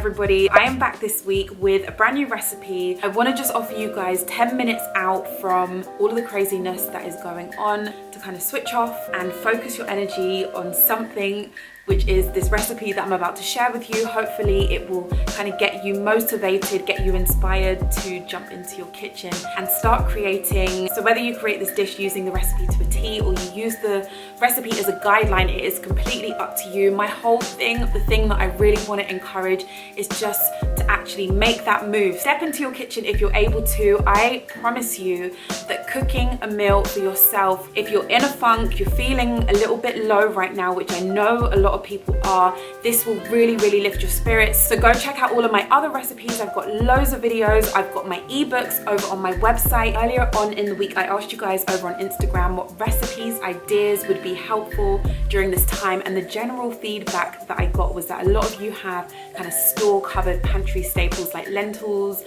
everybody. I am back this week with a brand new recipe. I want to just offer you guys 10 minutes out from all of the craziness that is going on to kind of switch off and focus your energy on something, which is this recipe that I'm about to share with you. Hopefully it will kind of get you motivated, get you inspired to jump into your kitchen and start creating. So whether you create this dish using the recipe to a T or you use the recipe as a guideline, it is completely up to you. My whole thing, the thing that I really want to encourage is just to actually make that move. Step into your kitchen if you're able to. I promise you that cooking a meal for yourself, if you're in a funk, you're feeling a little bit low right now, which I know a lot of people are, this will really lift your spirits. So go check out all of my other recipes. I've got loads of videos. I've got my ebooks over on my website. Earlier on in the week, I asked you guys over on Instagram what recipes, ideas would be helpful during this time, and the general feedback that I got was that a lot of you have kind of store covered pantry staples like lentils,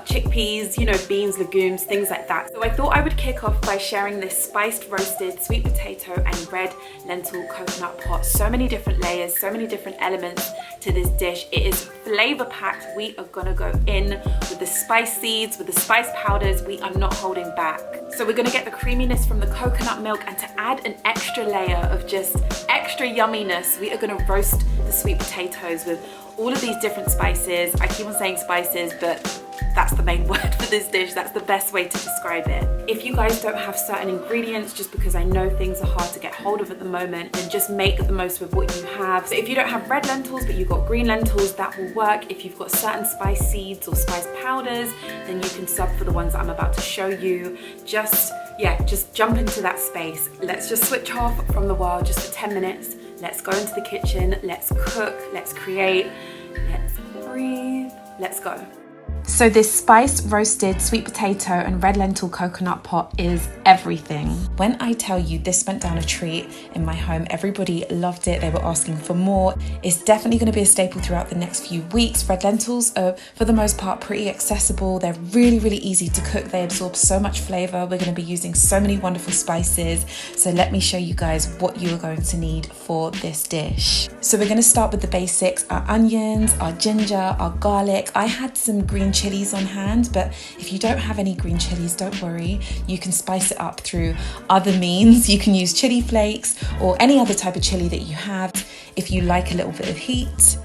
chickpeas, you know, beans, legumes, things like that. So I thought I would kick off by sharing this spiced roasted sweet potato and red lentil coconut pot. So many different layers, so many different elements to this dish. It is flavor packed. We are gonna go in with the spice seeds, with the spice powders. We are not holding back. So we're gonna get the creaminess from the coconut milk, and to add an extra layer of just extra yumminess, we are gonna roast the sweet potatoes with all of these different spices. I keep on saying spices, but that's the main word for this dish. That's the best way to describe it. If you guys don't have certain ingredients, just because I know things are hard to get hold of at the moment, then just make the most with what you have. So if you don't have red lentils, but you've got green lentils, that will work. If you've got certain spice seeds or spice powders, then you can sub for the ones that I'm about to show you. Just jump into that space. Let's just switch off from the world just for 10 minutes. Let's go into the kitchen. Let's cook. Let's create. Let's breathe. Let's go. So this spiced roasted sweet potato and red lentil coconut pot is everything. When I tell you this went down a treat in my home, everybody loved it. They were asking for more. It's definitely going to be a staple throughout the next few weeks. Red lentils are, for the most part, pretty accessible. They're really easy to cook. They absorb so much flavor. We're going to be using so many wonderful spices. So let me show you guys what you are going to need for this dish. So we're going to start with the basics, our onions, our ginger, our garlic. I had some green chilies on hand, but if you don't have any green chilies, don't worry. You can spice it up through other means. You can use chili flakes or any other type of chili that you have if you like a little bit of heat.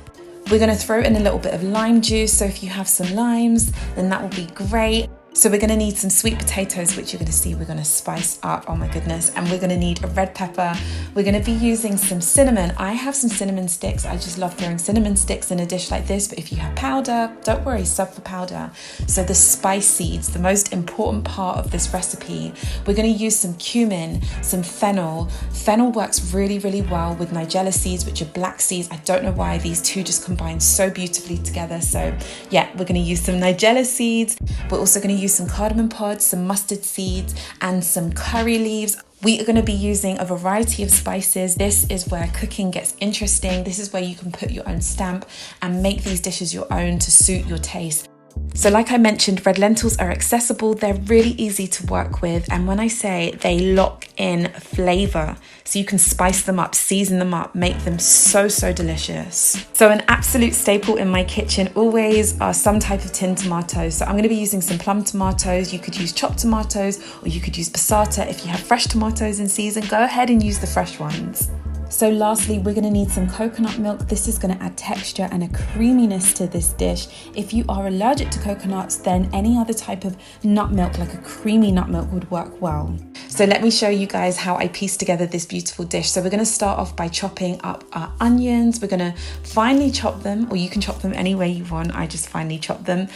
We're going to throw in a little bit of lime juice, so if you have some limes, then that will be great. So we're going to need some sweet potatoes, which you're going to see we're going to spice up. Oh my goodness. And we're going to need a red pepper. We're going to be using some cinnamon. I have some cinnamon sticks. I just love throwing cinnamon sticks in a dish like this. But if you have powder, don't worry, sub for powder. So the spice seeds, the most important part of this recipe, we're going to use some cumin, some fennel. Fennel works really well with nigella seeds, which are black seeds. I don't know why these two just combine so beautifully together. So yeah, we're going to use some nigella seeds. We're also going to use some cardamom pods, some mustard seeds, and some curry leaves. We are going to be using a variety of spices. This is where cooking gets interesting. This is where you can put your own stamp and make these dishes your own to suit your taste. So like I mentioned, red lentils are accessible. They're really easy to work with. And when I say they lock in flavor, so you can spice them up, season them up, make them so delicious. So an absolute staple in my kitchen always are some type of tinned tomatoes. So I'm going to be using some plum tomatoes. You could use chopped tomatoes, or you could use passata. If you have fresh tomatoes in season, go ahead and use the fresh ones. So lastly, we're going to need some coconut milk. This is going to add texture and a creaminess to this dish. If you are allergic to coconuts, then any other type of nut milk, like a creamy nut milk, would work well. So let me show you guys how I piece together this beautiful dish. So we're going to start off by chopping up our onions. We're going to finely chop them, or you can chop them any way you want. I just finely chop them.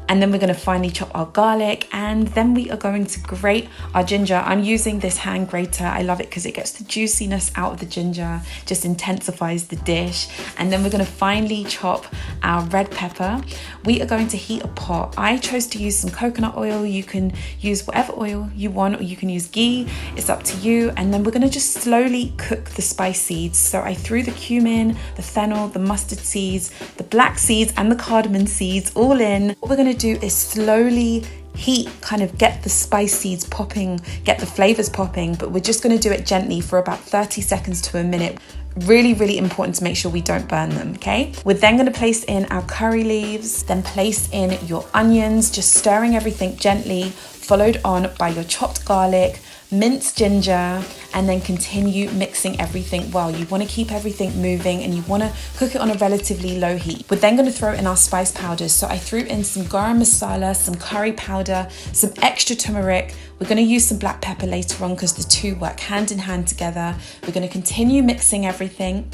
And then we're going to finely chop our garlic, and then we are going to grate our ginger. I'm using this hand grater. I love it because it gets the juiciness out of the ginger, just intensifies the dish. And then we're going to finely chop our red pepper. We are going to heat a pot. I chose to use some coconut oil. You can use whatever oil you want, or you can use ghee. It's up to you. And then we're going to just slowly cook the spice seeds. So I threw the cumin, the fennel, the mustard seeds, the black seeds, and the cardamom seeds all in. What we're going to do is slowly heat, kind of get the spice seeds popping, get the flavors popping, but we're just going to do it gently for about 30 seconds to a minute. Really important to make sure we don't burn them, okay? We're then going to place in our curry leaves, then place in your onions, just stirring everything gently, followed on by your chopped garlic, minced ginger, and then continue mixing everything well. You want to keep everything moving and you want to cook it on a relatively low heat. We're then going to throw in our spice powders. So I threw in some garam masala, some curry powder, some extra turmeric. We're going to use some black pepper later on because the two work hand in hand together. We're going to continue mixing everything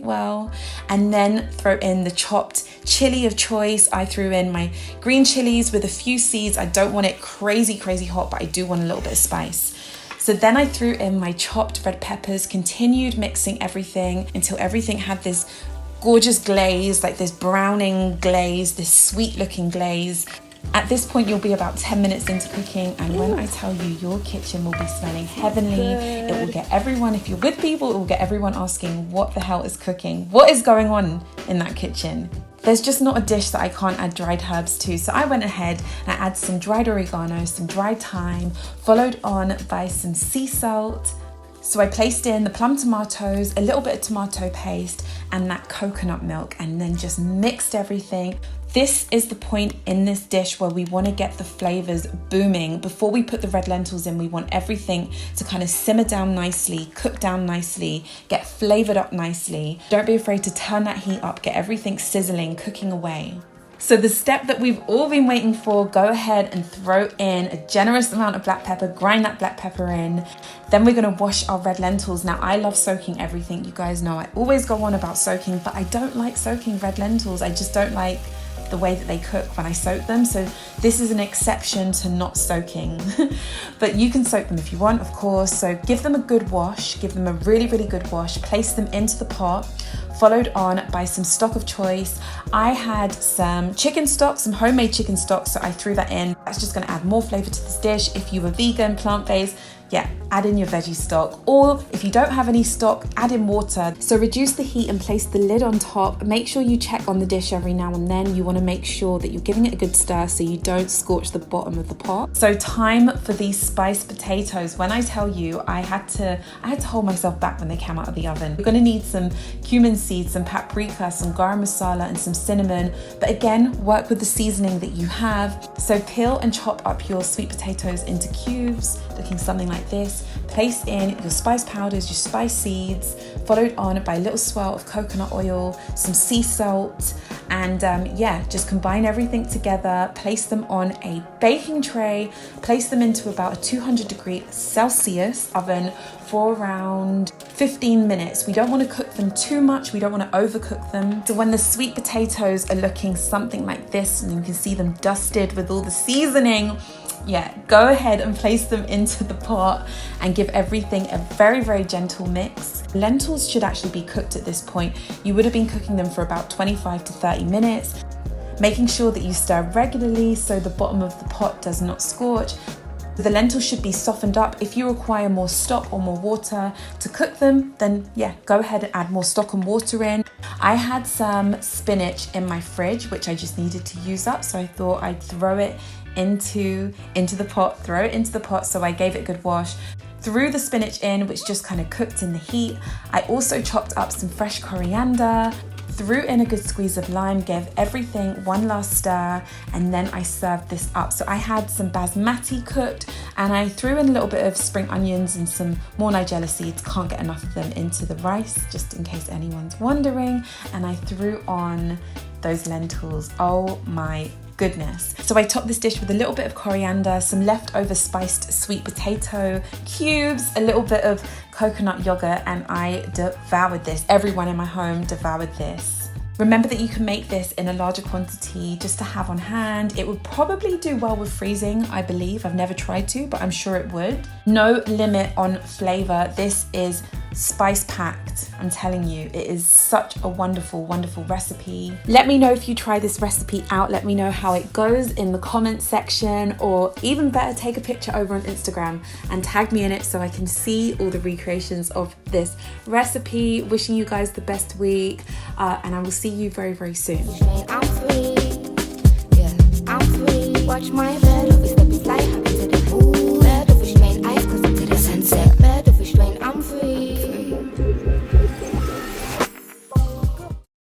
well, and then throw in the chopped chili of choice. I threw in my green chilies with a few seeds. I don't want it crazy hot, but I do want a little bit of spice. So then I threw in my chopped red peppers, continued mixing everything until everything had this gorgeous glaze, like this browning glaze, this sweet looking glaze. At this point, you'll be about 10 minutes into cooking, and when I tell you, your kitchen will be smelling heavenly. It will get everyone, if you're with people, it will get everyone asking, what the hell is cooking? What is going on in that kitchen? There's just not a dish that I can't add dried herbs to. So I went ahead and I added some dried oregano, some dried thyme, followed on by some sea salt. So I placed in the plum tomatoes, a little bit of tomato paste, and that coconut milk, and then just mixed everything. This is the point in this dish where we want to get the flavors booming. Before we put the red lentils in, we want everything to kind of simmer down nicely, cook down nicely, get flavored up nicely. Don't be afraid to turn that heat up, get everything sizzling, cooking away. So the step that we've all been waiting for, go ahead and throw in a generous amount of black pepper, grind that black pepper in. Then we're gonna wash our red lentils. Now I love soaking everything, you guys know I always go on about soaking, but I don't like soaking red lentils. I just don't like the way that they cook when I soak them. So this is an exception to not soaking, but you can soak them if you want, of course. So give them a good wash, give them a really good wash, place them into the pot, followed on by some stock of choice. I had some chicken stock, some homemade chicken stock, so I threw that in. That's just gonna add more flavor to this dish. If you were vegan, plant-based, yeah, add in your veggie stock, or if you don't have any stock, add in water. So reduce the heat and place the lid on top. Make sure you check on the dish every now and then. You want to make sure that you're giving it a good stir so you don't scorch the bottom of the pot. So time for these spiced potatoes. When I tell you, I had to hold myself back when they came out of the oven. You're going to need some cumin seeds, some paprika, some garam masala, and some cinnamon. But again, work with the seasoning that you have. So peel and chop up your sweet potatoes into cubes, looking something like this. Place in your spice powders, your spice seeds, followed on by a little swirl of coconut oil, some sea salt, and just combine everything together. Place them on a baking tray, place them into about a 200°C oven for around 15 minutes. We don't want to cook them too much, we don't want to overcook them. So when the sweet potatoes are looking something like this, and you can see them dusted with all the seasoning, go ahead and place them into the pot and give everything a very gentle mix. Lentils should actually be cooked at this point. You would have been cooking them for about 25 to 30 minutes, making sure that you stir regularly so the bottom of the pot does not scorch. The lentils should be softened up. If you require more stock or more water to cook them, then go ahead and add more stock and water in. I had some spinach in my fridge, which I just needed to use up, so I thought I'd throw it into the pot, so I gave it a good wash. Threw the spinach in, which just kind of cooked in the heat. I also chopped up some fresh coriander, threw in a good squeeze of lime, gave everything one last stir, and then I served this up. So I had some basmati cooked, and I threw in a little bit of spring onions and some more nigella seeds, can't get enough of them, into the rice, just in case anyone's wondering. And I threw on those lentils. Oh my goodness. So I topped this dish with a little bit of coriander, some leftover spiced sweet potato cubes, a little bit of coconut yogurt, and I devoured this. Everyone in my home devoured this. Remember that you can make this in a larger quantity just to have on hand. It would probably do well with freezing, I believe. I've never tried to, but I'm sure it would. No limit on flavor. This is spice packed. I'm telling you, it is such a wonderful recipe. Let me know if you try this recipe out. Let me know how it goes in the comments section, or even better, take a picture over on Instagram and tag me in it so I can see all the recreations of this recipe. Wishing you guys the best week, and I will see you very soon. I'm free. Watch my bed.